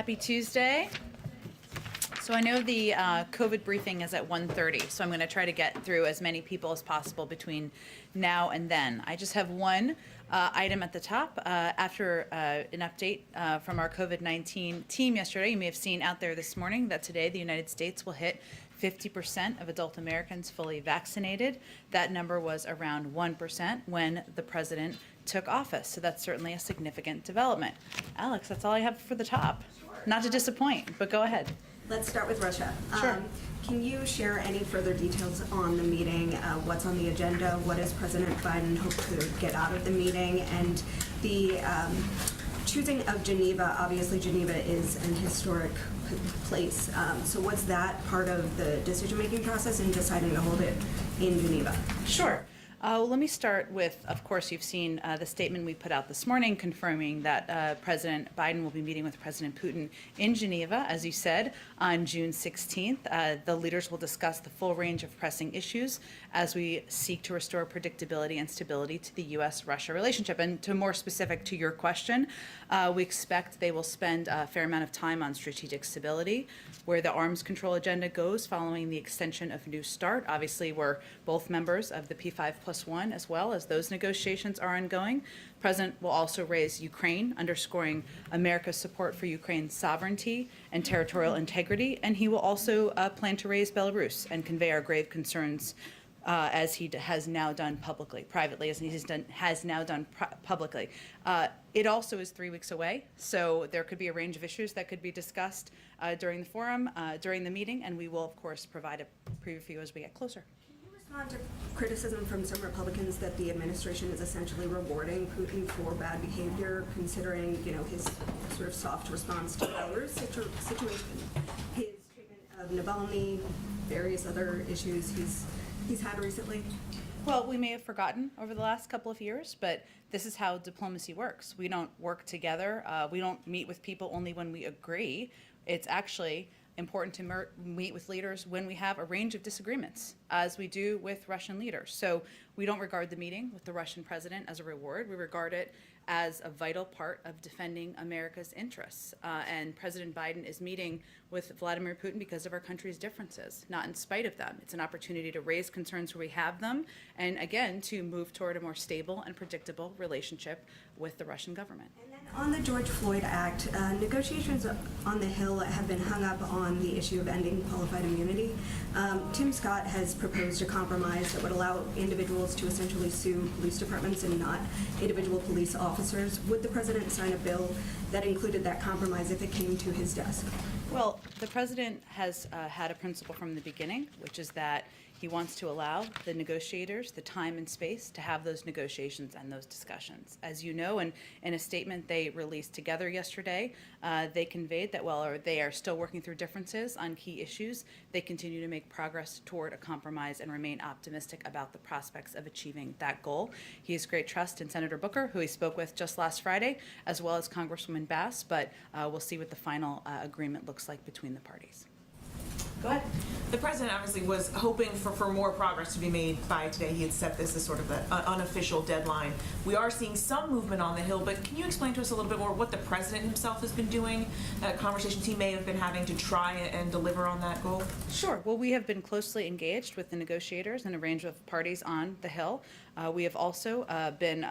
Happy Tuesday. So I know the COVID briefing is at 1:30, so I'm going to try to get through as many people as possible between now and then. I just have one item at the top. After an update from our COVID-19 team yesterday, you may have seen out there this morning that today the United States will hit 50% of adult Americans fully vaccinated. That number was around 1% when the president took office. So that's certainly a significant development. Alex, that's all I have for the top. Sure. Not to disappoint, but go ahead. Let's start with Russia. Sure. Can you share any further details on the meeting? What's on the agenda? What does President Biden hope to get out of the meeting? And the choosing of Geneva, obviously Geneva is an historic place. So what's that part of the decision-making process in deciding to hold it in Geneva? Sure. Well, let me start with, of course, you've seen the statement we put out this morning confirming that President Biden will be meeting with President Putin in Geneva, as you said, on June 16th. The leaders will discuss the full range of pressing issues as we seek to restore predictability and stability to the U.S.-Russia relationship. And to more specific to your question, we expect they will spend a fair amount of time on strategic stability, where the arms control agenda goes following the extension of New START. Obviously, we're both members of the P5+1 as well, as those negotiations are ongoing. The President will also raise Ukraine, underscoring America's support for Ukraine's sovereignty and territorial integrity. And he will also plan to raise Belarus and convey our grave concerns as he has now done publicly, privately, as he has now done publicly. It also is 3 weeks away, so there could be a range of issues that could be discussed during the forum, during the meeting, and we will, of course, provide a preview as we get closer. Can you respond to criticism from some Republicans that the administration is essentially rewarding Putin for bad behavior, considering, his sort of soft response to the Belarus situation, his treatment of Navalny, various other issues he's had recently? Well, we may have forgotten over the last couple of years, but this is how diplomacy works. We don't work together. We don't meet with people only when we agree. It's actually important to meet with leaders when we have a range of disagreements, as we do with Russian leaders. So we don't regard the meeting with the Russian president as a reward. We regard it as a vital part of defending America's interests. And President Biden is meeting with Vladimir Putin because of our country's differences, not in spite of them. It's an opportunity to raise concerns where we have them, and again, to move toward a more stable and predictable relationship with the Russian government. And then on the George Floyd Act, negotiations on the Hill have been hung up on the issue of ending qualified immunity. Tim Scott has proposed a compromise that would allow individuals to essentially sue police departments and not individual police officers. Would the president sign a bill that included that compromise if it came to his desk? Well, the president has had a principle from the beginning, which is that he wants to allow the negotiators the time and space to have those negotiations and those discussions. As you know, and in a statement they released together yesterday, they conveyed that while they are still working through differences on key issues, they continue to make progress toward a compromise and remain optimistic about the prospects of achieving that goal. He has great trust in Senator Booker, who he spoke with just last Friday, as well as Congresswoman Bass, but we'll see what the final agreement looks like between the parties. Go ahead. The president obviously was hoping for more progress to be made by today. He had set this as sort of an unofficial deadline. We are seeing some movement on the Hill, but can you explain to us a little bit more what the president himself has been doing, conversations he may have been having to try and deliver on that goal? Sure. Well, we have been closely engaged with the negotiators and a range of parties on the Hill. We have also been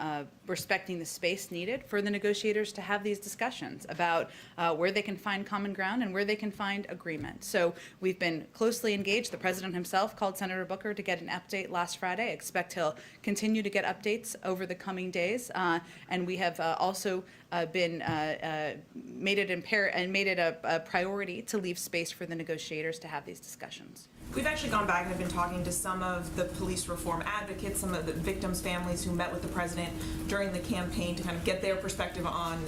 respecting the space needed for the negotiators to have these discussions about where they can find common ground and where they can find agreement. So we've been closely engaged. The president himself called Senator Booker to get an update last Friday. I expect he'll continue to get updates over the coming days. And we have also been made it a priority to leave space for the negotiators to have these discussions. We've actually gone back and have been talking to some of the police reform advocates, some of the victims' families who met with the president during the campaign to kind of get their perspective on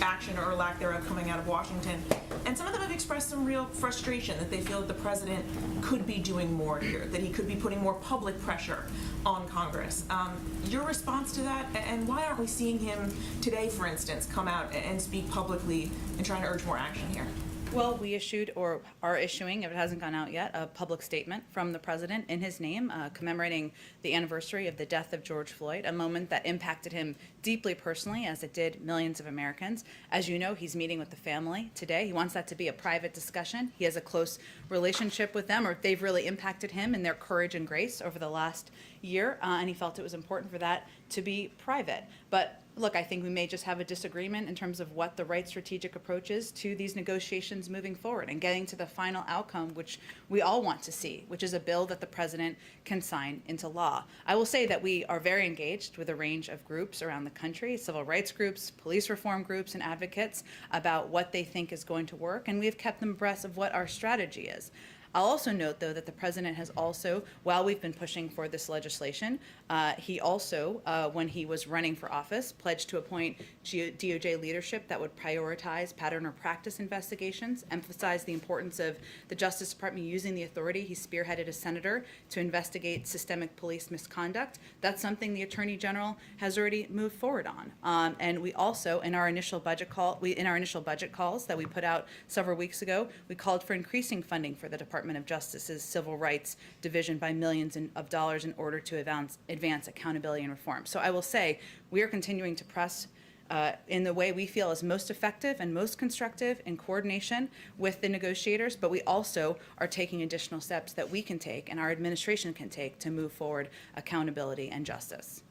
action or lack thereof coming out of Washington. And some of them have expressed some real frustration that they feel that the president could be doing more here, that he could be putting more public pressure on Congress. Your response to that, and why aren't we seeing him today, for instance, come out and speak publicly and trying to urge more action here? Well, we issued, or are issuing, if it hasn't gone out yet, a public statement from the president in his name commemorating the anniversary of the death of George Floyd, a moment that impacted him deeply personally, as it did millions of Americans. As you know, he's meeting with the family today. He wants that to be a private discussion. He has a close relationship with them, or they've really impacted him in their courage and grace over the last year, and he felt it was important for that to be private. But look, I think we may just have a disagreement in terms of what the right strategic approach is to these negotiations moving forward and getting to the final outcome, which we all want to see, which is a bill that the president can sign into law. I will say that we are very engaged with a range of groups around the country, civil rights groups, police reform groups, and advocates about what they think is going to work, and we have kept them abreast of what our strategy is. I'll also note, though, that the president has also, while we've been pushing for this legislation, he also, when he was running for office, pledged to appoint DOJ leadership that would prioritize pattern or practice investigations, emphasize the importance of the Justice Department using the authority he spearheaded as senator to investigate systemic police misconduct. That's something the Attorney General has already moved forward on. And we also, in our initial budget calls that we put out several weeks ago, we called for increasing funding for the Department of Justice's Civil Rights Division by millions of dollars in order to advance accountability and reform. So I will say we are continuing to press in the way we feel is most effective and most constructive in coordination with the negotiators, but we also are taking additional steps that we can take and our administration can take to move forward accountability and justice.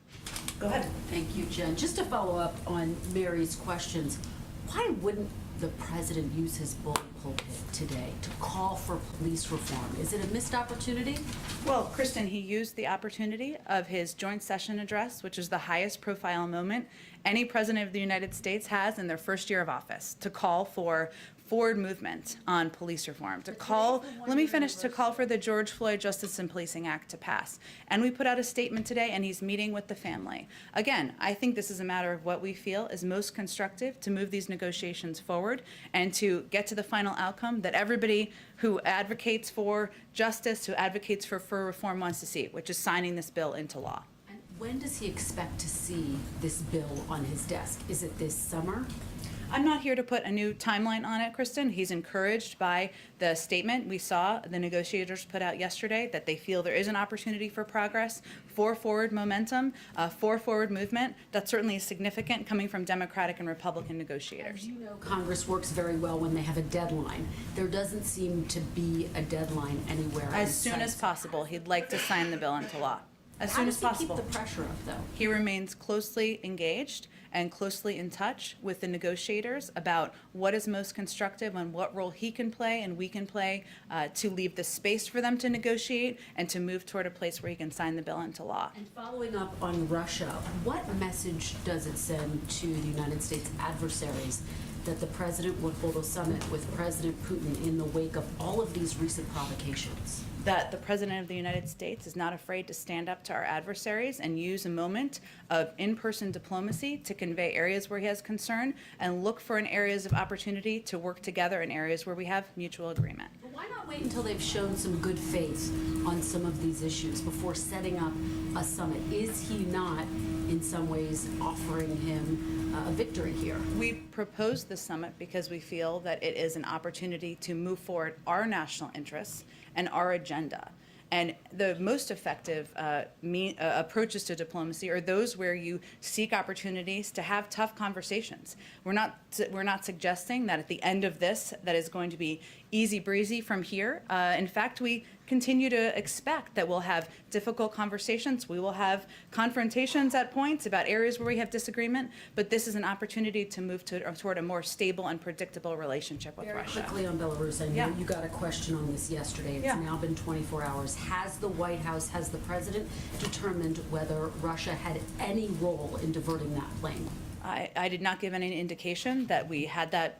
Go ahead. Thank you, Jen. Just to follow up on Mary's questions, why wouldn't the president use his bully pulpit today to call for police reform? Is it a missed opportunity? Well, Kristen, he used the opportunity of his joint session address, which is the highest profile moment any president of the United States has in their first year of office, to call for forward movement on police reform, to call for the George Floyd Justice and Policing Act to pass. And we put out a statement today, and he's meeting with the family. Again, I think this is a matter of what we feel is most constructive to move these negotiations forward and to get to the final outcome that everybody who advocates for justice, who advocates for reform wants to see, which is signing this bill into law. And when does he expect to see this bill on his desk? Is it this summer? I'm not here to put a new timeline on it, Kristen. He's encouraged by the statement we saw the negotiators put out yesterday, that they feel there is an opportunity for progress, for forward momentum, for forward movement. That's certainly significant coming from Democratic and Republican negotiators. As you know, Congress works very well when they have a deadline. There doesn't seem to be a deadline anywhere. As soon as possible, he'd like to sign the bill into law. As soon as possible. How does he keep the pressure up, though? He remains closely engaged and closely in touch with the negotiators about what is most constructive and what role he can play and we can play to leave the space for them to negotiate and to move toward a place where he can sign the bill into law. And following up on Russia, what message does it send to the United States adversaries that the president would hold a summit with President Putin in the wake of all of these recent provocations? That the President of the United States is not afraid to stand up to our adversaries and use a moment of in-person diplomacy to convey areas where he has concern and look for areas of opportunity to work together in areas where we have mutual agreement. But why not wait until they've shown some good faith on some of these issues before setting up a summit? Is he not, in some ways, offering him a victory here? We proposed the summit because we feel that it is an opportunity to move forward our national interests and our agenda. And the most effective approaches to diplomacy are those where you seek opportunities to have tough conversations. We're not suggesting that at the end of this that is going to be easy breezy from here. In fact, we continue to expect that we'll have difficult conversations. We will have confrontations at points about areas where we have disagreement, but this is an opportunity to move toward a more stable and predictable relationship with Russia. Very quickly on Belarus, I know you got a question on this yesterday. It's now been 24 hours. Has the White House, has the president determined whether Russia had any role in diverting that plane? I did not give any indication that we had that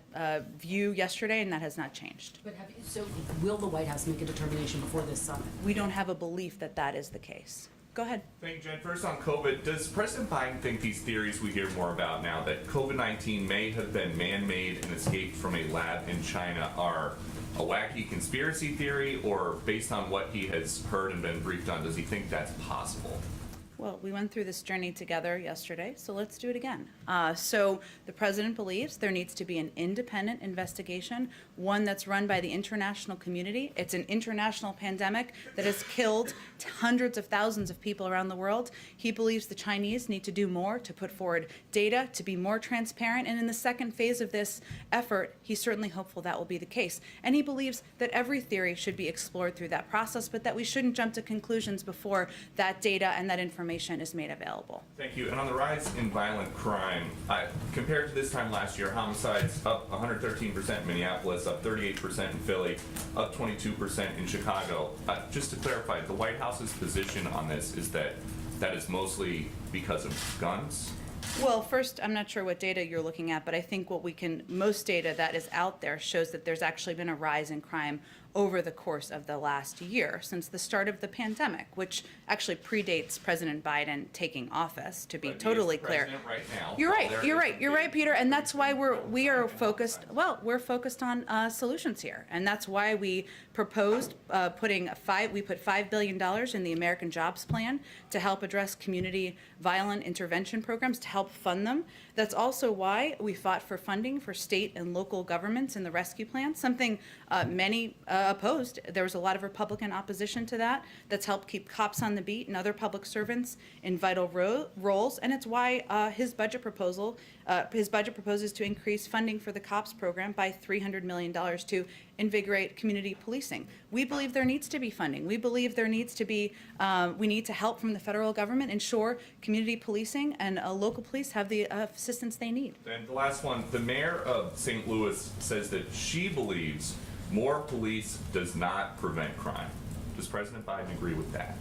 view yesterday, and that has not changed. But so will the White House make a determination before this summit? We don't have a belief that that is the case. Go ahead. Thank you, Jen. First on COVID, does President Biden think these theories we hear more about now, that COVID-19 may have been man-made and escaped from a lab in China, are a wacky conspiracy theory, or based on what he has heard and been briefed on, does he think that's possible? Well, we went through this journey together yesterday, so let's do it again. So the president believes there needs to be an independent investigation, one that's run by the international community. It's an international pandemic that has killed hundreds of thousands of people around the world. He believes the Chinese need to do more to put forward data, to be more transparent. And in the second phase of this effort, he's certainly hopeful that will be the case. And he believes that every theory should be explored through that process, but that we shouldn't jump to conclusions before that data and that information is made available. Thank you. And on the rise in violent crime, compared to this time last year, homicides up 113% in Minneapolis, up 38% in Philly, up 22% in Chicago. Just to clarify, the White House's position on this is that is mostly because of guns? Well, first, I'm not sure what data you're looking at, but I think most data that is out there shows that there's actually been a rise in crime over the course of the last year, since the start of the pandemic, which actually predates President Biden taking office, to be But he is totally the clear. president right now. You're Well, right, there you're is right, a you're right, big- Peter, and that's why we're focused on solutions here, and that's why we proposed put $5 billion in the American Jobs Plan to help address community violent intervention programs, to help fund them. That's also why we fought for funding for state and local governments in the rescue plan, something many opposed. There was a lot of Republican opposition to that. That's helped keep cops on the beat and other public servants in vital roles, and it's why his budget proposes to increase funding for the cops program by $300 million to invigorate community policing. We believe there needs to be funding. We believe there needs to be, we need to help from the federal government ensure community policing and local police have the assistance they need. And the last one, the mayor of St. Louis says that she believes more police does not prevent crime. Does President Biden agree with that?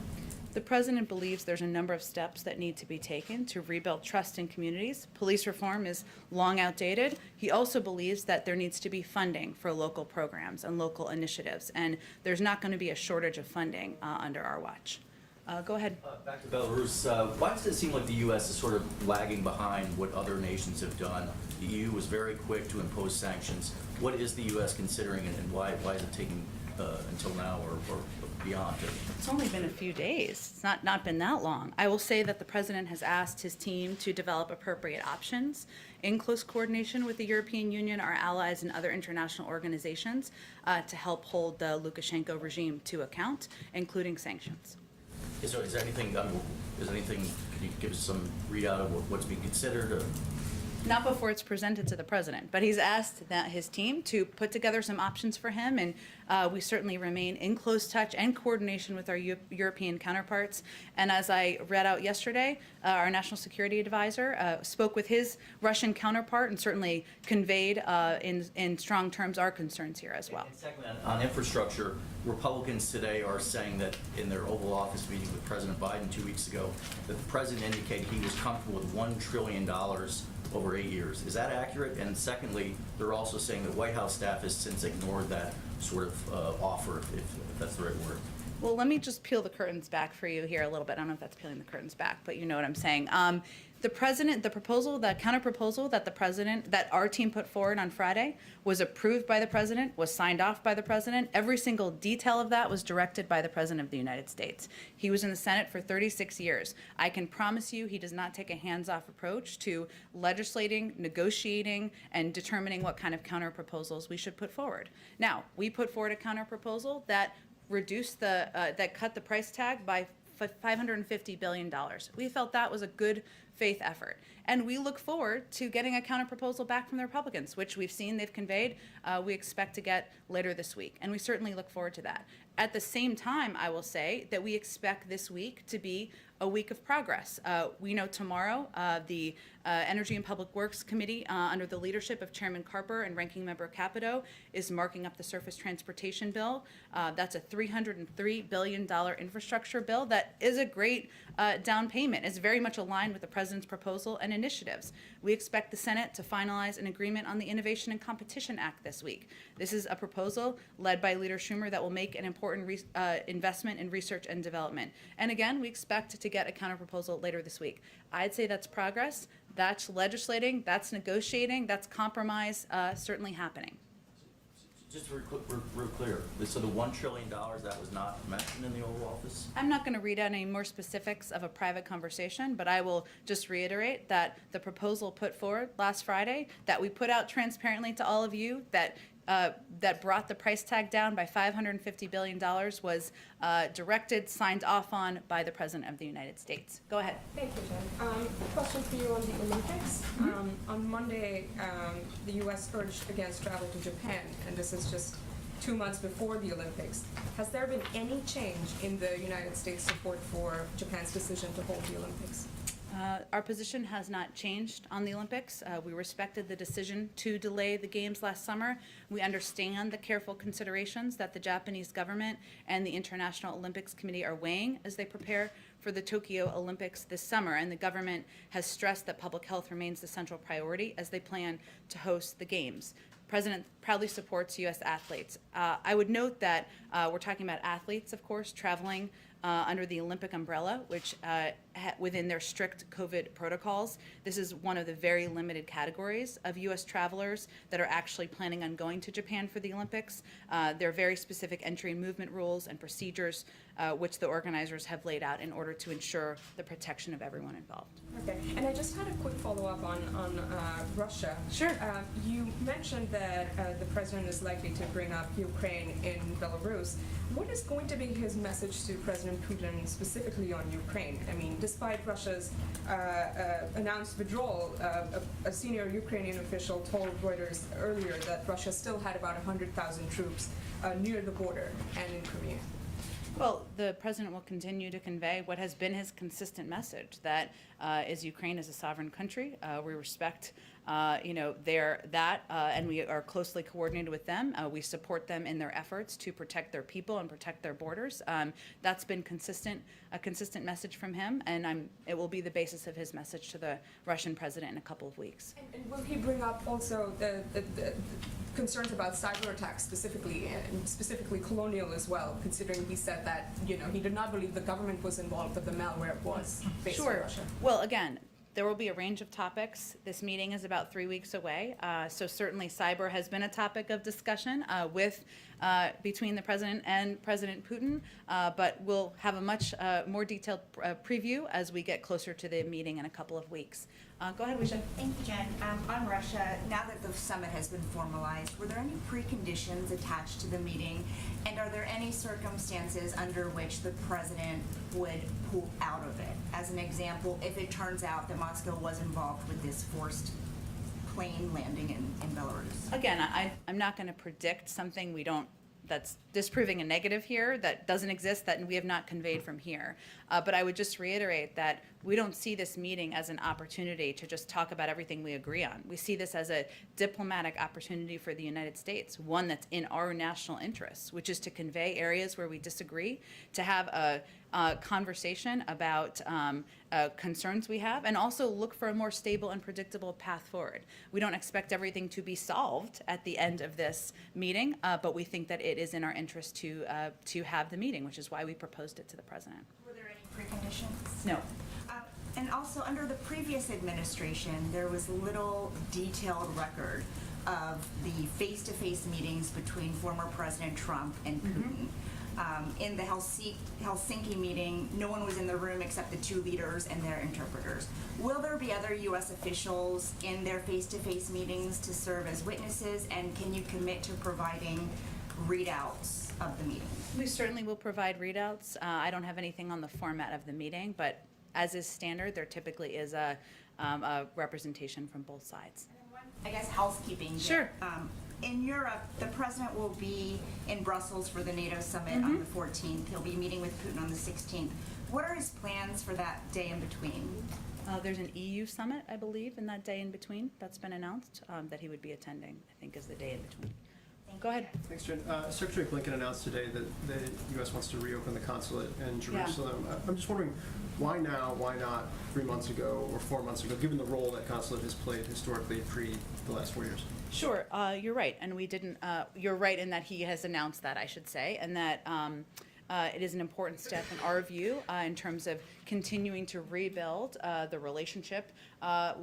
The president believes there's a number of steps that need to be taken to rebuild trust in communities. Police reform is long outdated. He also believes that there needs to be funding for local programs and local initiatives, and there's not going to be a shortage of funding under our watch. Go ahead. Back to Belarus, why does it seem like the U.S. is sort of lagging behind what other nations have done? The EU was very quick to impose sanctions. What is the U.S. considering, and why is it taking until now or beyond? It's only been a few days. It's not been that long. I will say that the president has asked his team to develop appropriate options in close coordination with the European Union, our allies, and other international organizations to help hold the Lukashenko regime to account, including sanctions. Is there anything, can you give us some readout of what's being considered? Not before it's presented to the president, but he's asked his team to put together some options for him, and we certainly remain in close touch and coordination with our European counterparts. And as I read out yesterday, our national security advisor spoke with his Russian counterpart and certainly conveyed in strong terms our concerns here as well. And secondly, on infrastructure, Republicans today are saying that in their Oval Office meeting with President Biden 2 weeks ago, that the president indicated he was comfortable with $1 trillion over 8 years. Is that accurate? And secondly, they're also saying that White House staff has since ignored that sort of offer, if that's the right word. Well, let me just peel the curtains back for you here a little bit. I don't know if that's peeling the curtains back, but you know what I'm saying. The counter proposal that our team put forward on Friday was approved by the president, was signed off by the president. Every single detail of that was directed by the president of the United States. He was in the Senate for 36 years. I can promise you he does not take a hands-off approach to legislating, negotiating, and determining what kind of counter proposals we should put forward. Now, we put forward a counter proposal that that cut the price tag by $550 billion. We felt that was a good faith effort. And we look forward to getting a counterproposal back from the Republicans, which we've seen they've conveyed we expect to get later this week. And we certainly look forward to that. At the same time, I will say that we expect this week to be a week of progress. We know tomorrow the Energy and Public Works Committee, under the leadership of Chairman Carper and Ranking Member Capito, is marking up the Surface Transportation Bill. That's a $303 billion infrastructure bill that is a great down payment. It's very much aligned with the president's proposal and initiatives. We expect the Senate to finalize an agreement on the Innovation and Competition Act this week. This is a proposal led by Leader Schumer that will make an important investment in research and development. And again, we expect to get a counterproposal later this week. I'd say that's progress, that's legislating, that's negotiating, that's compromise certainly happening. Just real clear, so the $1 trillion, that was not mentioned in the Oval Office? I'm not going to read out any more specifics of a private conversation, but I will just reiterate that the proposal put forward last Friday, that we put out transparently to all of you, that brought the price tag down by $550 billion was directed, signed off on by the President of the United States. Go ahead. Thank you, Jen. Question for you on the Olympics. On Monday, the U.S. urged against travel to Japan, and this is just 2 months before the Olympics. Has there been any change in the United States support for Japan's decision to hold the Olympics? Our position has not changed on the Olympics. We respected the decision to delay the games last summer. We understand the careful considerations that the Japanese government and the International Olympics Committee are weighing as they prepare for the Tokyo Olympics this summer. And the government has stressed that public health remains the central priority as they plan to host the games. The President proudly supports U.S. athletes. I would note that we're talking about athletes, of course, traveling under the Olympic umbrella, which within their strict COVID protocols. This is one of the very limited categories of U.S. travelers that are actually planning on going to Japan for the Olympics. There are very specific entry and movement rules and procedures which the organizers have laid out in order to ensure the protection of everyone involved. Okay, and I just had a quick follow-up on Russia. Sure. You mentioned that the president is likely to bring up Ukraine in Belarus. What is going to be his message to President Putin specifically on Ukraine? I mean, despite Russia's announced withdrawal, a senior Ukrainian official told Reuters earlier that Russia still had about 100,000 troops near the border and in Crimea. Well, the president will continue to convey what has been his consistent message, that is Ukraine is a sovereign country. We respect, and we are closely coordinated with them. We support them in their efforts to protect their people and protect their borders. That's been a consistent message from him, and it will be the basis of his message to the Russian president in a couple of weeks. And will he bring up also the concerns about cyber attacks specifically, and specifically colonial as well, considering he said that, he did not believe the government was involved, but the malware was based on Russia? Well, again, there will be a range of topics. This meeting is about 3 weeks away, so certainly cyber has been a topic of discussion between the president and President Putin, but we'll have a much more detailed preview as we get closer to the meeting in a couple of weeks. Go ahead, Wisha. Thank you, Jen. On Russia, now that the summit has been formalized, were there any preconditions attached to the meeting? And are there any circumstances under which the president would pull out of it? As an example, if it turns out that Moscow was involved with this forced plane landing in Belarus. Again, I'm not going to predict something that's disproving a negative here that doesn't exist, that we have not conveyed from here. But I would just reiterate that we don't see this meeting as an opportunity to just talk about everything we agree on. We see this as a diplomatic opportunity for the United States, one that's in our national interests, which is to convey areas where we disagree, to have a conversation about concerns we have, and also look for a more stable and predictable path forward. We don't expect everything to be solved at the end of this meeting, but we think that it is in our interest to have the meeting, which is why we proposed it to the president. Were there any preconditions? No. And also, under the previous administration, there was little detailed record of the face-to-face meetings between former President Trump and Putin. In the Helsinki meeting, no one was in the room except the two leaders and their interpreters. Will there be other U.S. officials in their face-to-face meetings to serve as witnesses, and can you commit to providing readouts of the meeting? We certainly will provide readouts. I don't have anything on the format of the meeting, but as is standard, there typically is a representation from both sides. I guess housekeeping. Sure. In Europe, the president will be in Brussels for the NATO summit on the 14th. He'll be meeting with Putin on the 16th. What are his plans for that day in between? There's an EU summit, I believe, in that day in between that's been announced that he would be attending, I think is the day in between. Go ahead. Thanks, Jen. Secretary Blinken announced today that the U.S. wants to reopen the consulate in Jerusalem. Yeah. I'm just wondering, why now? Why not 3 months ago or 4 months ago, given the role that consulate has played historically pre the last 4 years? Sure, you're right, and we didn't. You're right in that he has announced that, I should say, and that It is an important step in our view in terms of continuing to rebuild the relationship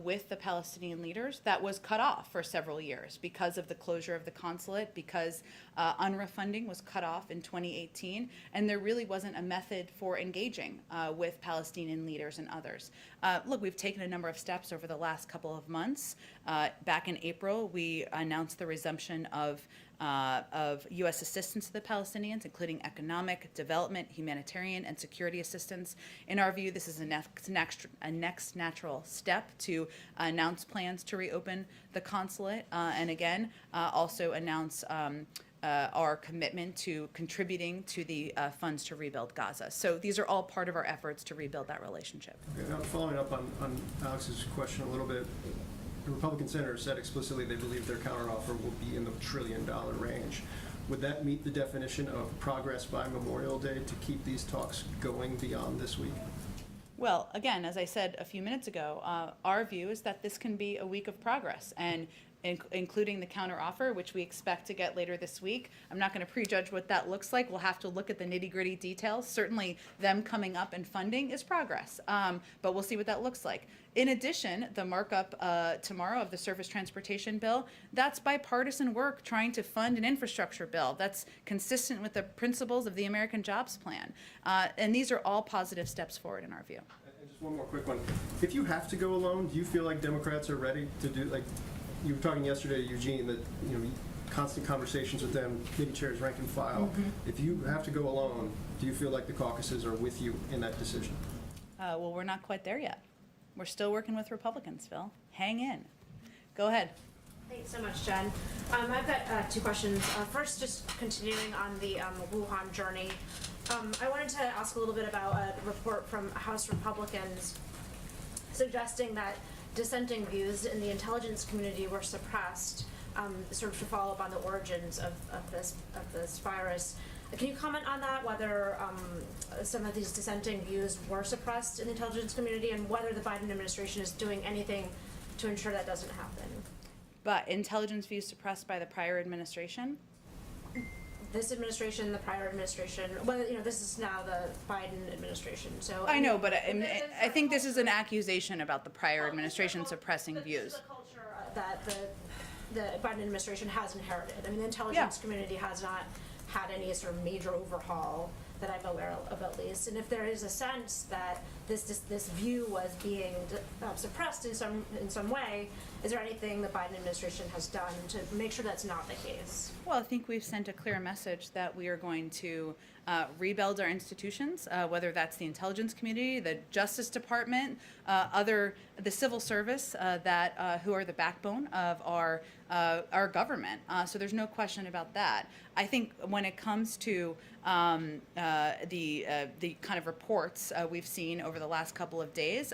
with the Palestinian leaders that was cut off for several years because of the closure of the consulate, because UNRWA funding was cut off in 2018, and there really wasn't a method for engaging with Palestinian leaders and others. Look, we've taken a number of steps over the last couple of months. Back in April, we announced the resumption of U.S. assistance to the Palestinians, including economic, development, humanitarian, and security assistance. In our view, this is a next natural step to announce plans to reopen the consulate, and again, also announce our commitment to contributing to the funds to rebuild Gaza. So these are all part of our efforts to rebuild that relationship. Okay, now following up on Alex's question a little bit, the Republican senators said explicitly they believe their counteroffer will be in the $1 trillion range. Would that meet the definition of progress by Memorial Day to keep these talks going beyond this week? Well, again, as I said a few minutes ago, our view is that this can be a week of progress, and including the counteroffer, which we expect to get later this week. I'm not going to prejudge what that looks like. We'll have to look at the nitty-gritty details. Certainly, them coming up and funding is progress, but we'll see what that looks like. In addition, the markup tomorrow of the surface transportation bill, that's bipartisan work trying to fund an infrastructure bill that's consistent with the principles of the American Jobs Plan. And these are all positive steps forward in our view. And just one more quick one. If you have to go alone, do you feel like Democrats are ready to do, like, you were talking yesterday to Eugene that, you know, constant conversations with them, committee chairs, rank and file. Mm-hmm. If you have to go alone, do you feel like the caucuses are with you in that decision? Well, we're not quite there yet. We're still working with Republicans, Phil. Hang in. Go ahead. Thanks so much, Jen. I've got two questions. First, just continuing on the Wuhan journey, I wanted to ask a little bit about a report from House Republicans suggesting that dissenting views in the intelligence community were suppressed, sort of to follow up on the origins of this virus. Can you comment on that, whether some of these dissenting views were suppressed in the intelligence community, and whether the Biden administration is doing anything to ensure that doesn't happen? But intelligence views suppressed by the prior administration? This administration, the prior administration, well, you know, this is now the Biden administration, so. I know, but I think this is an accusation about the prior administration suppressing views. This is the culture that the Biden administration has inherited. I mean, the intelligence community has not had any sort of major overhaul that I'm aware of, at least. And if there is a sense that this view was being suppressed in some way, is there anything the Biden administration has done to make sure that's not the case? Well, I think we've sent a clear message that we are going to rebuild our institutions, whether that's the intelligence community, the Justice Department, the civil service who are the backbone of our government. So there's no question about that. I think when it comes to the kind of reports we've seen over the last couple of days,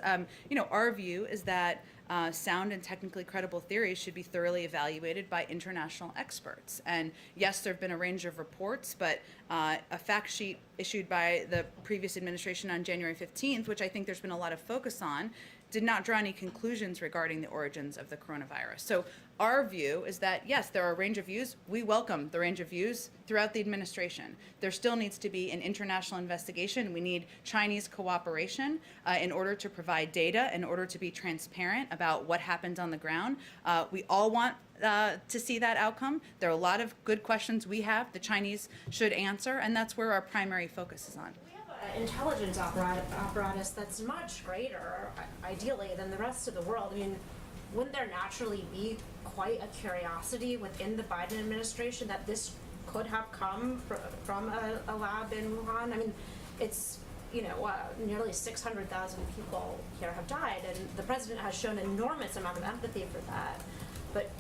our view is that sound and technically credible theories should be thoroughly evaluated by international experts. And yes, there have been a range of reports, but a fact sheet issued by the previous administration on January 15th, which I think there's been a lot of focus on, did not draw any conclusions regarding the origins of the coronavirus. So our view is that, yes, there are a range of views. We welcome the range of views throughout the administration. There still needs to be an international investigation. We need Chinese cooperation in order to provide data, in order to be transparent about what happens on the ground. We all want to see that outcome. There are a lot of good questions we have the Chinese should answer, and that's where our primary focus is on. Intelligence apparatus that's much greater, ideally, than the rest of the world. I mean, wouldn't there naturally be quite a curiosity within the Biden administration that this could have come from a lab in Wuhan? I mean, it's, nearly 600,000 people here have died, and the president has shown an enormous amount of empathy for that. But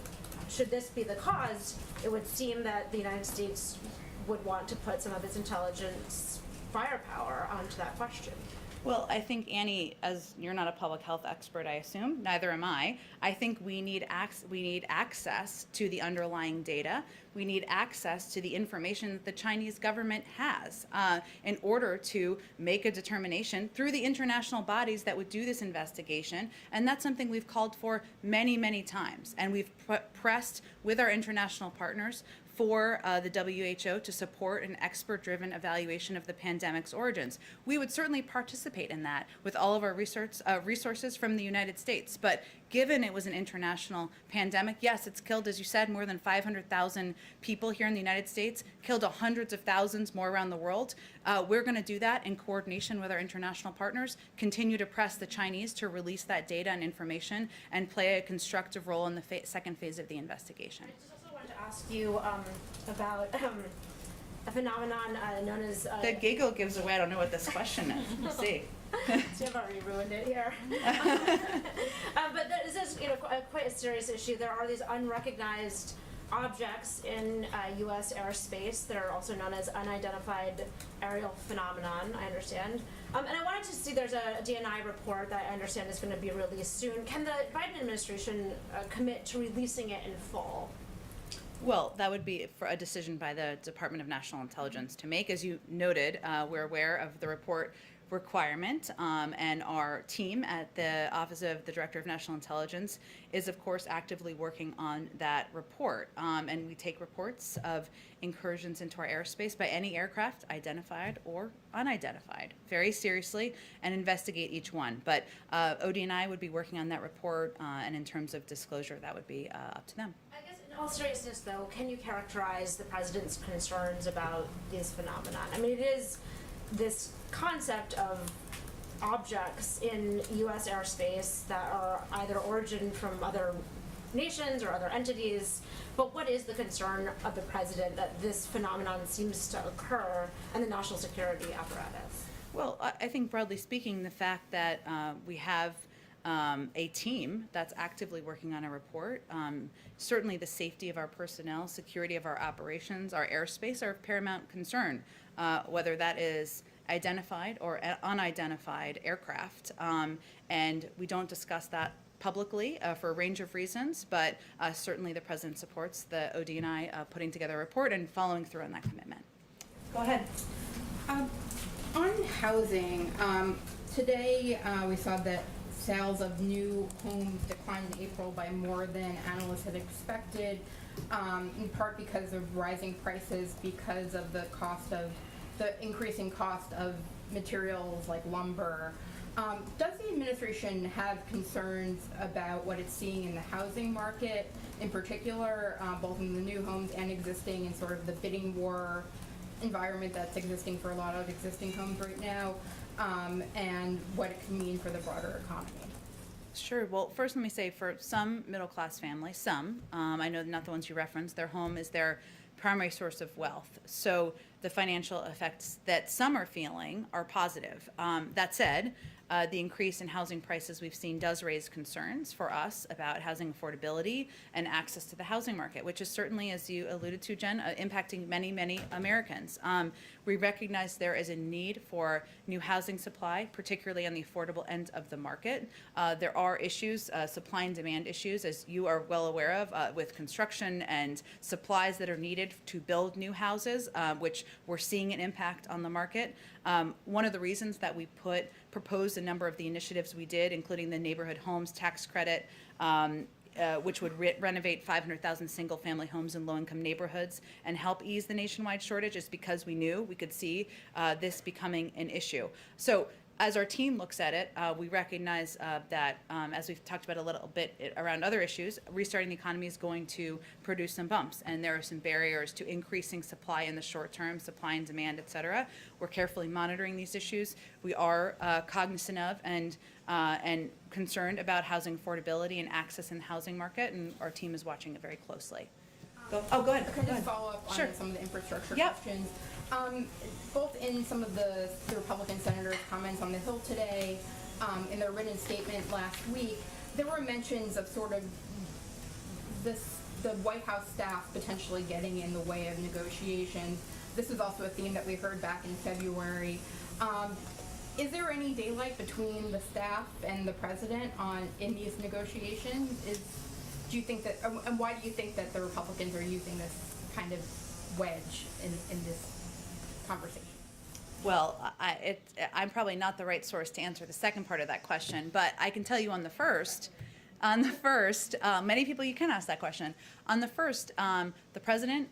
should this be the cause, it would seem that the United States would want to put some of its intelligence firepower onto that question. Well, I think, Annie, as you're not a public health expert, I assume, neither am I think we need access to the underlying data. We need access to the information that the Chinese government has in order to make a determination through the international bodies that would do this investigation. And that's something we've called for many, many times. And we've pressed with our international partners for the WHO to support an expert-driven evaluation of the pandemic's origins. We would certainly participate in that with all of our resources from the United States. But given it was an international pandemic, yes, it's killed, as you said, more than 500,000 people here in the United States, killed hundreds of thousands more around the world. We're going to do that in coordination with our international partners, continue to press the Chinese to release that data and information, and play a constructive role in the second phase of the investigation. I just also wanted to ask you about a phenomenon known as... The giggle gives away, I don't know what this question is. We'll see. So I've already ruined it here. But this is, quite a serious issue. There are these unrecognized objects in U.S. airspace that are also known as unidentified aerial phenomenon, I understand. And I wanted to see, there's a DNI report that I understand is going to be released soon. Can the Biden administration commit to releasing it in full? Well, that would be for a decision by the Department of National Intelligence to make. As you noted, we're aware of the report requirement, and our team at the Office of the Director of National Intelligence is, of course, actively working on that report. And we take reports of incursions into our airspace by any aircraft, identified or unidentified, very seriously, and investigate each one. But ODNI would be working on that report, and in terms of disclosure, that would be up to them. I guess in all seriousness, though, can you characterize the president's concerns about these phenomena? I mean, it is this concept of objects in U.S. airspace that are either origin from other nations or other entities, but what is the concern of the president that this phenomenon seems to occur in the national security apparatus? Well, I think broadly speaking, the fact that we have a team that's actively working on a report, certainly the safety of our personnel, security of our operations, our airspace are of paramount concern, whether that is identified or unidentified aircraft. And we don't discuss that publicly for a range of reasons, but certainly the president supports the ODNI putting together a report and following through on that commitment. Go ahead. On housing, today we saw that sales of new homes declined in April by more than analysts had expected, in part because of rising prices, because of the increasing cost of materials like lumber. Does the administration have concerns about what it's seeing in the housing market, in particular, both in the new homes and existing, and sort of the bidding war environment that's existing for a lot of existing homes right now, and what it can mean for the broader economy? Sure. Well, first let me say for some middle-class families, I know not the ones you referenced, their home is their primary source of wealth. So the financial effects that some are feeling are positive. That said, the increase in housing prices we've seen does raise concerns for us about housing affordability and access to the housing market, which is certainly, as you alluded to, Jen, impacting many, many Americans. We recognize there is a need for new housing supply, particularly on the affordable end of the market. There are issues, supply and demand issues, as you are well aware of, with construction and supplies that are needed to build new houses, which we're seeing an impact on the market. One of the reasons that we proposed a number of the initiatives we did, including the neighborhood homes tax credit, which would renovate 500,000 single-family homes in low-income neighborhoods and help ease the nationwide shortage, is because we knew we could see this becoming an issue. So as our team looks at it, we recognize that, as we've talked about a little bit around other issues, restarting the economy is going to produce some bumps, and there are some barriers to increasing supply in the short term, supply and demand, et cetera. We're carefully monitoring these issues. We are cognizant of and concerned about housing affordability and access in the housing market, and our team is watching it very closely. Go ahead. Can I just follow up Sure. on some of the infrastructure Yep. questions? Both in some of the Republican senators' comments on the Hill today, in their written statement last week, there were mentions of sort of the White House staff potentially getting in the way of negotiations. This is also a theme that we heard back in February. Is there any daylight between the staff and the president in these negotiations? Do you think that, and why do you think that the Republicans are using this kind of wedge in this conversation? Well, I'm probably not the right source to answer the second part of that question, but I can tell you on the first On the first, many people, you can ask that question. On the first, the president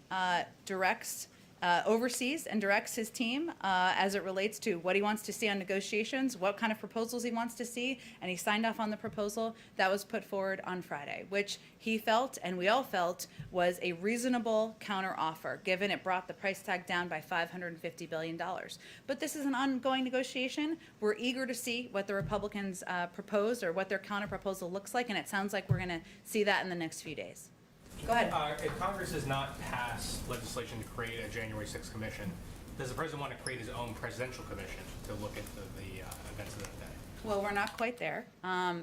oversees and directs his team as it relates to what he wants to see on negotiations, what kind of proposals he wants to see, and he signed off on the proposal that was put forward on Friday, which he felt, and we all felt, was a reasonable counteroffer, given it brought the price tag down by $550 billion. But this is an ongoing negotiation. We're eager to see what the Republicans propose or what their counterproposal looks like, and it sounds like we're going to see that in the next few days. Go ahead. If Congress has not passed legislation to create a January 6th commission, does the president want to create his own presidential commission to look into the events of that day? Well, we're not quite there.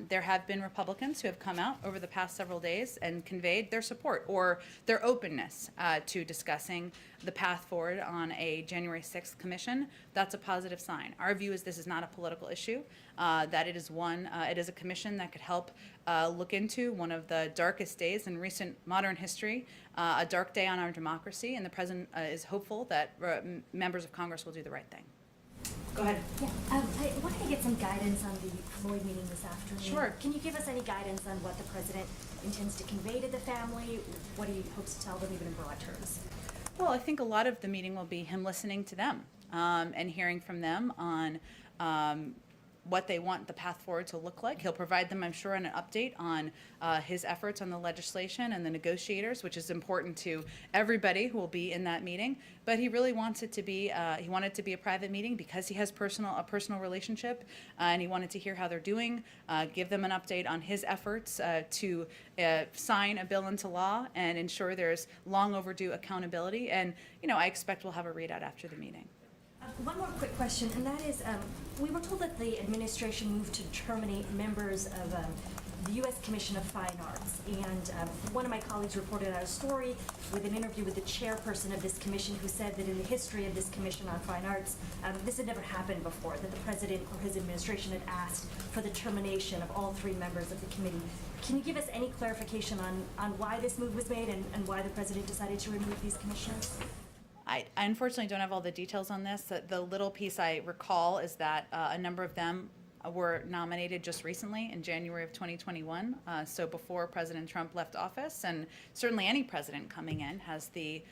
There have been Republicans who have come out over the past several days and conveyed their support or their openness to discussing the path forward on a January 6th commission. That's a positive sign. Our view is this is not a political issue, that it is a commission that could help look into one of the darkest days in recent modern history, a dark day on our democracy, and the president is hopeful that members of Congress will do the right thing. Go ahead. Yeah, I wanted to get some guidance on the Floyd meeting this afternoon. Sure. Can you give us any guidance on what the president intends to convey to the family? What he hopes to tell them, even in broad terms? Well, I think a lot of the meeting will be him listening to them and hearing from them on what they want the path forward to look like. He'll provide them, I'm sure, an update on his efforts on the legislation and the negotiators, which is important to everybody who will be in that meeting. But he really wants it to be, he wanted it to be a private meeting because he has a personal relationship, and he wanted to hear how they're doing, give them an update on his efforts to sign a bill into law and ensure there's long overdue accountability. And, I expect we'll have a readout after the meeting. One more quick question, and that is, we were told that the administration moved to terminate members of the U.S. Commission of Fine Arts, and one of my colleagues reported out a story with an interview with the chairperson of this commission who said that in the history of this Commission on Fine Arts, this had never happened before, that the president or his administration had asked for the termination of all 3 members of the committee. Can you give us any clarification on why this move was made and why the president decided to remove these commissioners? I unfortunately don't have all the details on this. The little piece I recall is that a number of them were nominated just recently in January of 2021, so before President Trump left office. And certainly any president coming in has the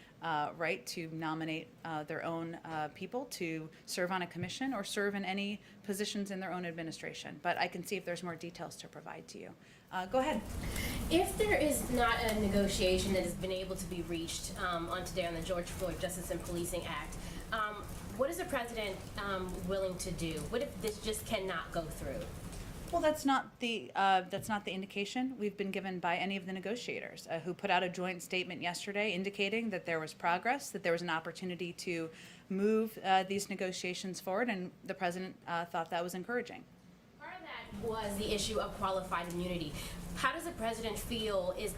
right to nominate their own people to serve on a commission or serve in any positions in their own administration. But I can see if there's more details to provide to you. Go ahead. If there is not a negotiation that has been able to be reached on today on the George Floyd Justice and Policing Act, what is the president willing to do? What if this just cannot go through? Well, that's not the indication we've been given by any of the negotiators who put out a joint statement yesterday indicating that there was progress, that there was an opportunity to move these negotiations forward, and the president thought that was encouraging. Part of that was the issue of qualified immunity. How does the president feel is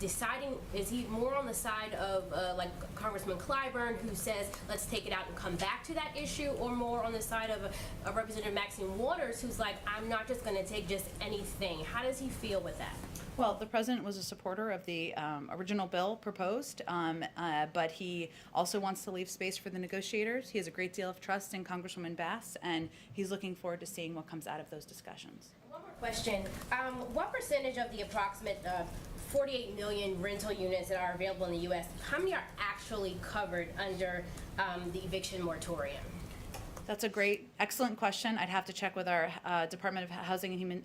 he more on the side of like Congressman Clyburn, who says let's take it out and come back to that issue, or more on the side of Representative Maxine Waters, who's like, I'm not just going to take just anything? How does he feel with that? Well, the president was a supporter of the original bill proposed, but he also wants to leave space for the negotiators. He has a great deal of trust in Congresswoman Bass, and he's looking forward to seeing what comes out of those discussions. One more question. What percentage of the approximate 48 million rental units that are available in the U.S., how many are actually covered under the eviction moratorium? That's a excellent question. I'd have to check with our Department of Housing and Human,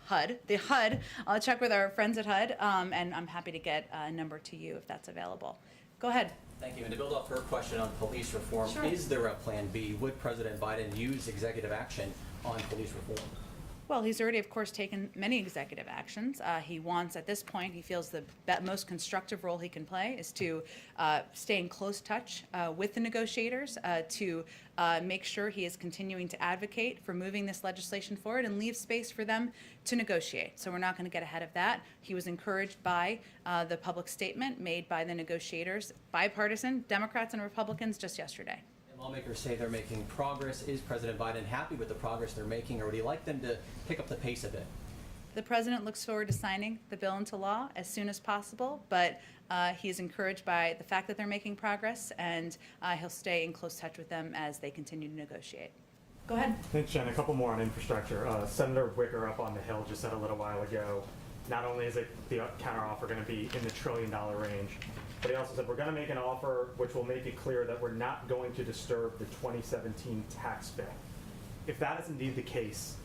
HUD, the HUD. I'll check with our friends at HUD, and I'm happy to get a number to you if that's available. Go ahead. Thank you. And to build off her question on police reform, Sure. Is there a plan B? Would President Biden use executive action on police reform? Well, he's already, of course, taken many executive actions. He wants, at this point, he feels the most constructive role he can play is to stay in close touch with the negotiators, to make sure he is continuing to advocate for moving this legislation forward and leave space for them to negotiate. So we're not going to get ahead of that. He was encouraged by the public statement made by the negotiators, bipartisan, Democrats and Republicans, just yesterday. Lawmakers say they're making progress. Is President Biden happy with the progress they're making, or would he like them to pick up the pace a bit? The president looks forward to signing the bill into law as soon as possible, but he is encouraged by the fact that they're making progress, and he'll stay in close touch with them as they continue to negotiate. Go ahead. Thanks, Jen. A couple more on infrastructure. Senator Wicker up on the Hill just said a little while ago not only is it the counteroffer going to be in the $1 trillion range, but he also said, we're going to make an offer which will make it clear that we're not going to disturb the 2017 tax bill. If that is indeed the case,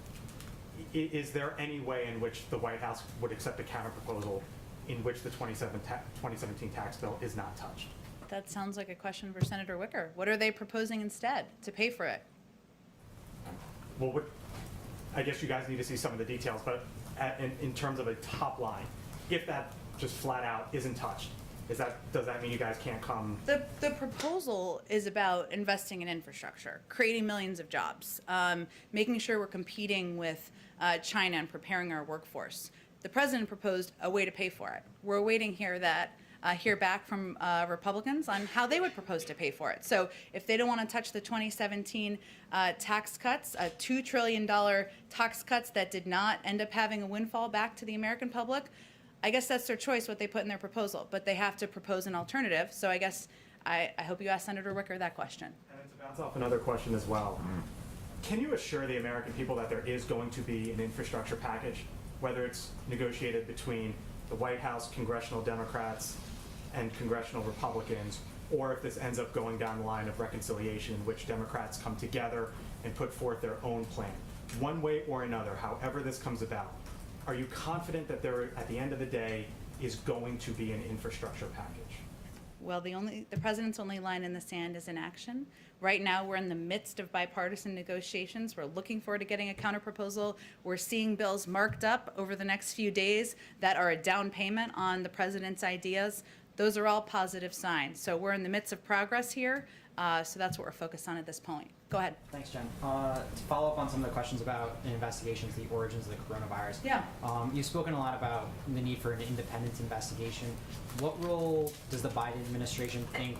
is there any way in which the White House would accept a counterproposal in which the 2017 tax bill is not touched? That sounds like a question for Senator Wicker. What are they proposing instead to pay for it? Well, I guess you guys need to see some of the details, but in terms of a top line, if that just flat out isn't touched, does that mean you guys can't come? The proposal is about investing in infrastructure, creating millions of jobs, making sure we're competing with China and preparing our workforce. The president proposed a way to pay for it. We're waiting hear back from Republicans on how they would propose to pay for it. So if they don't want to touch the 2017 tax cuts, $2 trillion tax cuts that did not end up having a windfall back to the American public, I guess that's their choice what they put in their proposal, but they have to propose an alternative. So I guess I hope you ask Senator Wicker that question. And to bounce off another question as well, can you assure the American people that there is going to be an infrastructure package, whether it's negotiated between the White House, congressional Democrats, and congressional Republicans, or if this ends up going down the line of reconciliation in which Democrats come together and put forth their own plan? One way or another, however this comes about, are you confident that there, at the end of the day, is going to be an infrastructure package? Well, the president's only line in the sand is inaction. Right now, we're in the midst of bipartisan negotiations. We're looking forward to getting a counterproposal. We're seeing bills marked up over the next few days that are a down payment on the president's ideas. Those are all positive signs. So we're in the midst of progress here. So that's what we're focused on at this point. Go ahead. Thanks, Jen. To follow up on some of the questions about investigations, the origins of the coronavirus. Yeah. You've spoken a lot about the need for an independent investigation. What role does the Biden administration think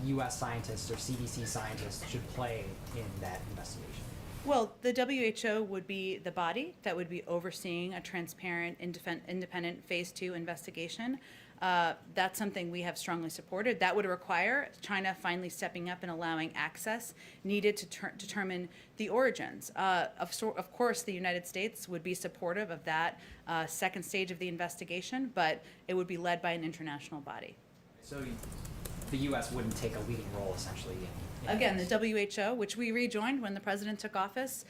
U.S. scientists or CDC scientists should play in that investigation? Well, the WHO would be the body that would be overseeing a transparent, independent phase 2 investigation. That's something we have strongly supported. That would require China finally stepping up and allowing access needed to determine the origins. Of course, the United States would be supportive of that second stage of the investigation, but it would be led by an international body. So the U.S. wouldn't take a leading role, essentially, in Again, the WHO, which we rejoined when the president took office,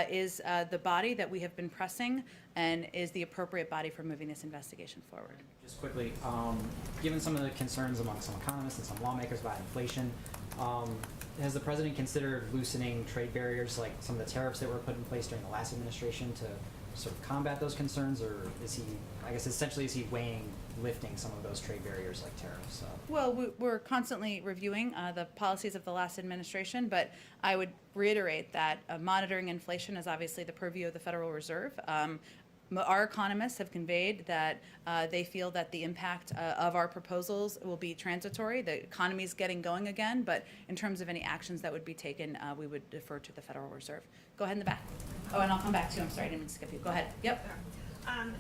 is the body that we have been pressing and is the appropriate body for moving this investigation forward. Just quickly, given some of the concerns among some economists and some lawmakers about inflation, has the president considered loosening trade barriers like some of the tariffs that were put in place during the last administration to sort of combat those concerns, or is he, I guess essentially, is he weighing lifting some of those trade barriers like tariffs? Well, we're constantly reviewing the policies of the last administration, but I would reiterate that monitoring inflation is obviously the purview of the Federal Reserve. Our economists have conveyed that they feel that the impact of our proposals will be transitory. The economy is getting going again, but in terms of any actions that would be taken, we would defer to the Federal Reserve. Go ahead in the back. Oh, and I'll come back to you. I'm sorry, I didn't mean to skip you. Go ahead. Yep.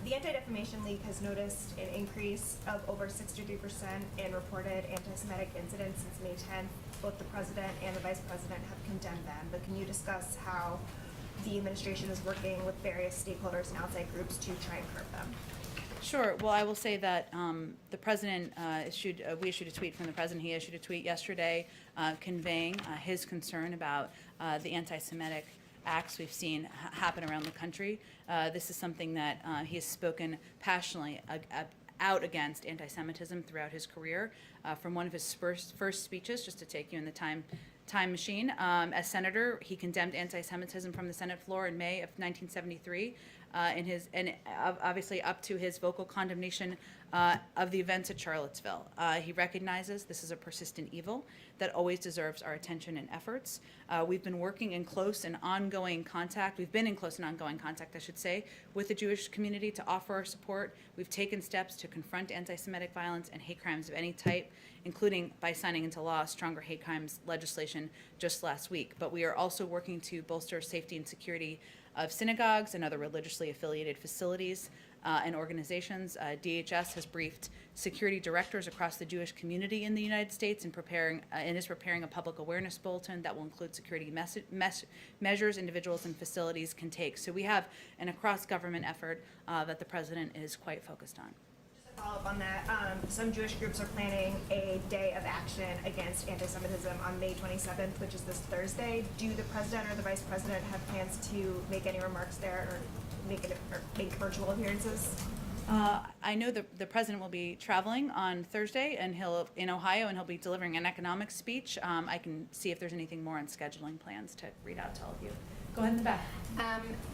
The Anti-Defamation League has noticed an increase of over 63% in reported anti-Semitic incidents since May 10th. Both the president and the vice president have condemned them, but can you discuss how the administration is working with various stakeholders and outside groups to try and curb them? Sure. Well, I will say that the president we issued a tweet from the president. He issued a tweet yesterday conveying his concern about the anti-Semitic acts we've seen happen around the country. This is something that he has spoken passionately out against anti-Semitism throughout his career. From one of his first speeches, just to take you in the time machine, as senator, he condemned anti-Semitism from the Senate floor in May of 1973. Obviously up to his vocal condemnation of the events at Charlottesville. He recognizes this is a persistent evil that always deserves our attention and efforts. We've been working in close and ongoing contact. We've been in close and ongoing contact, I should say, with the Jewish community to offer our support. We've taken steps to confront anti-Semitic violence and hate crimes of any type, including by signing into law stronger hate crimes legislation just last week. But we are also working to bolster safety and security of synagogues and other religiously affiliated facilities. and organizations. DHS has briefed security directors across the Jewish community in the United States and is preparing a public awareness bulletin that will include security measures individuals and facilities can take. So we have an across-government effort that the president is quite focused on. Follow up on that, some Jewish groups are planning a day of action against anti-Semitism on May 27th, which is this Thursday. Do the president or the vice president have plans to make any remarks there or make virtual appearances? I know the president will be traveling on Thursday, and in Ohio, and he'll be delivering an economic speech. I can see if there's anything more on scheduling plans to read out to all of you. Go ahead in the back.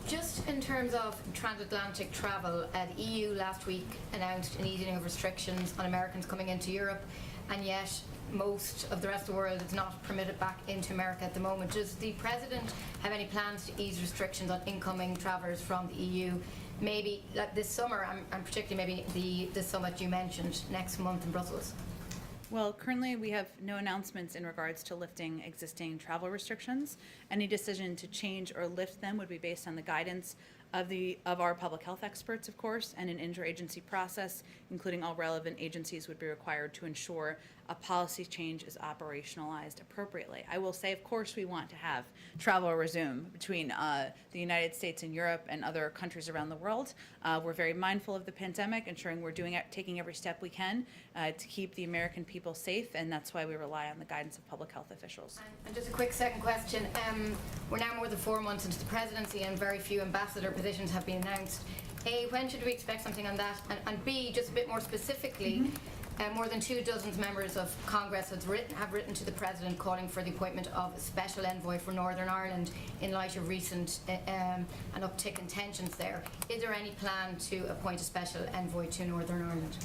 Just in terms of transatlantic travel, the EU last week announced an easing of restrictions on Americans coming into Europe, and yet most of the rest of the world is not permitted back into America at the moment. Does the President have any plans to ease restrictions on incoming travellers from the EU? Maybe like this summer, and particularly maybe the summit you mentioned next month in Brussels? Well, currently we have no announcements in regards to lifting existing travel restrictions. Any decision to change or lift them would be based on the guidance of our public health experts, of course, and an interagency process, including all relevant agencies, would be required to ensure a policy change is operationalized appropriately. I will say, of course, we want to have travel resume between the United States and Europe and other countries around the world. We're very mindful of the pandemic, ensuring we're taking every step we can to keep the American people safe, and that's why we rely on the guidance of public health officials. And just a quick second question. We're now more than 4 months into the presidency and very few ambassador positions have been announced. A, when should we expect something on that? And B, just a bit more specifically, more than 24 members of Congress have written to the President calling for the appointment of a special envoy for Northern Ireland in light of recent an uptick in tensions there. Is there any plan to appoint a special envoy to Northern Ireland?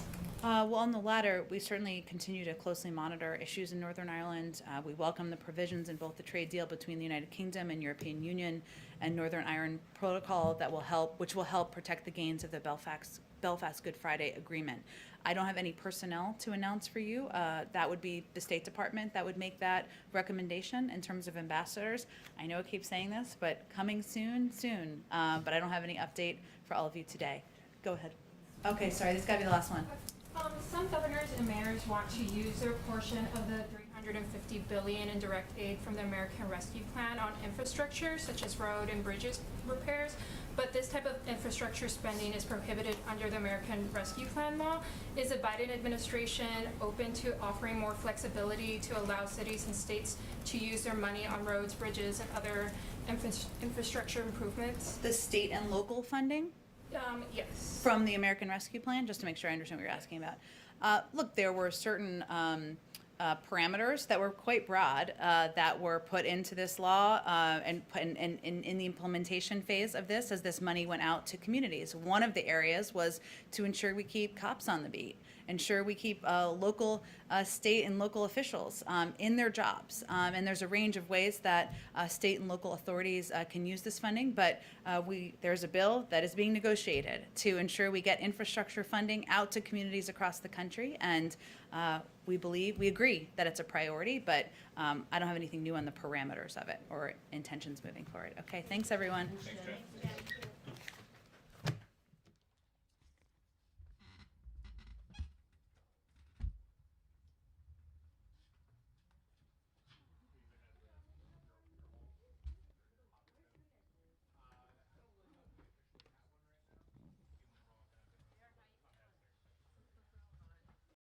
Well, on the latter, we certainly continue to closely monitor issues in Northern Ireland. We welcome the provisions in both the trade deal between the United Kingdom and European Union and Northern Ireland Protocol which will help protect the gains of the Belfast Good Friday Agreement. I don't have any personnel to announce for you. That would be the State Department that would make that recommendation in terms of ambassadors. I know I keep saying this, but coming soon. But I don't have any update for all of you today. Go ahead. Okay, sorry, this got to be the last one. Some governors and mayors want to use their portion of the $350 billion in direct aid from the American Rescue Plan on infrastructure, such as road and bridges repairs. But this type of infrastructure spending is prohibited under the American Rescue Plan law. Is the Biden administration open to offering more flexibility to allow cities and states to use their money on roads, bridges, and other infrastructure improvements? The state and local funding? Yes. From the American Rescue Plan, just to make sure I understand what you're asking about. Look, there were certain parameters that were quite broad that were put into this law and in the implementation phase of this as this money went out to communities. One of the areas was to ensure we keep cops on the beat, ensure we keep local, state and local officials in their jobs. And there's a range of ways that state and local authorities can use this funding, but there's a bill that is being negotiated to ensure we get infrastructure funding out to communities across the country. And we agree that it's a priority, but I don't have anything new on the parameters of it or intentions moving forward. Okay, thanks everyone. Thanks, Jen.